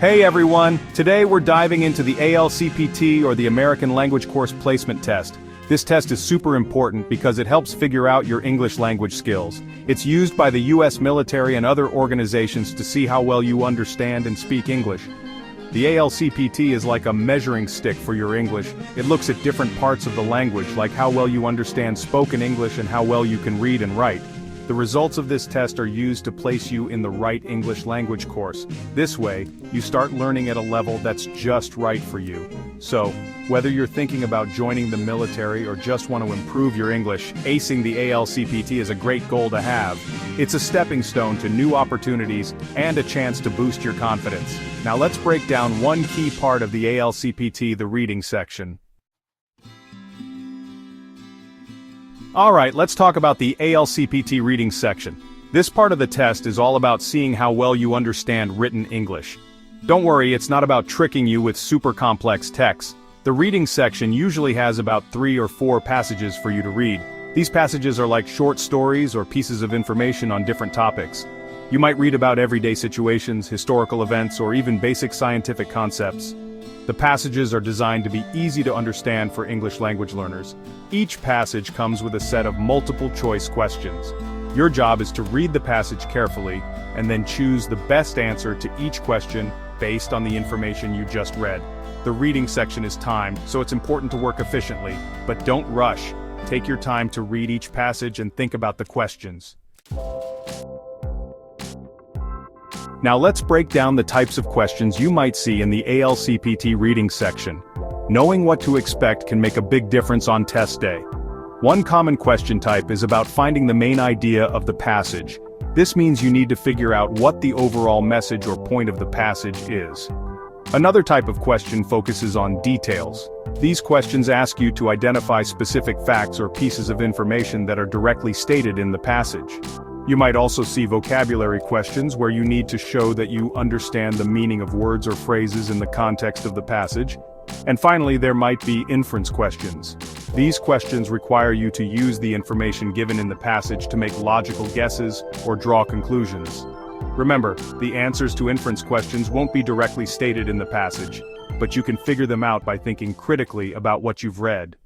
Hey everyone! Today we're diving into the ALCPT, or the American Language Course Placement Test. This test is super important because it helps figure out your English language skills. It's used by the US military and other organizations to see how well you understand and speak English. The ALCPT is like a measuring stick for your English. It looks at different parts of the language, like how well you understand spoken English and how well you can read and write. The results of this test are used to place you in the right English language course. This way, you start learning at a level that's just right for you. So, whether you're thinking about joining the military or just want to improve your English, acing the ALCPT is a great goal to have. It's a stepping stone to new opportunities and a chance to boost your confidence. Now let's break down one key part of the ALCPT, the reading section. Alright, let's talk about the ALCPT reading section. This part of the test is all about seeing how well you understand written English. Don't worry, it's not about tricking you with super complex text. The reading section usually has about 3 or 4 passages for you to read. These passages are like short stories or pieces of information on different topics. You might read about everyday situations, historical events, or even basic scientific concepts. The passages are designed to be easy to understand for English language learners. Each passage comes with a set of multiple-choice questions. Your job is to read the passage carefully, and then choose the best answer to each question based on the information you just read. The reading section is timed, so it's important to work efficiently, but don't rush. Take your time to read each passage and think about the questions. Now let's break down the types of questions you might see in the ALCPT reading section. Knowing what to expect can make a big difference on test day. One common question type is about finding the main idea of the passage. This means you need to figure out what the overall message or point of the passage is. Another type of question focuses on details. These questions ask you to identify specific facts or pieces of information that are directly stated in the passage. You might also see vocabulary questions where you need to show that you understand the meaning of words or phrases in the context of the passage. And finally, there might be inference questions. These questions require you to use the information given in the passage to make logical guesses or draw conclusions. Remember, the answers to inference questions won't be directly stated in the passage, but you can figure them out by thinking critically about what you've read.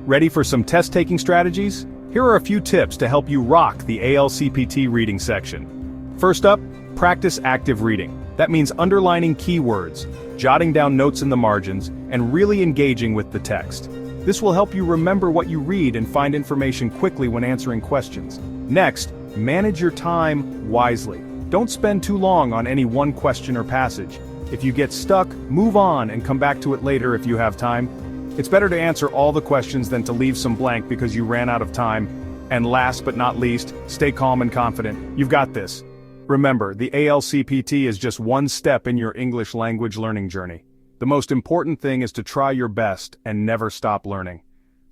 Ready for some test-taking strategies? Here are a few tips to help you rock the ALCPT reading section. First up, practice active reading. That means underlining keywords, jotting down notes in the margins, and really engaging with the text. This will help you remember what you read and find information quickly when answering questions. Next, manage your time wisely. Don't spend too long on any one question or passage. If you get stuck, move on and come back to it later if you have time. It's better to answer all the questions than to leave some blank because you ran out of time. And last but not least, stay calm and confident. You've got this. Remember, the ALCPT is just one step in your English language learning journey. The most important thing is to try your best and never stop learning.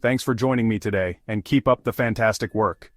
Thanks for joining me today, and keep up the fantastic work.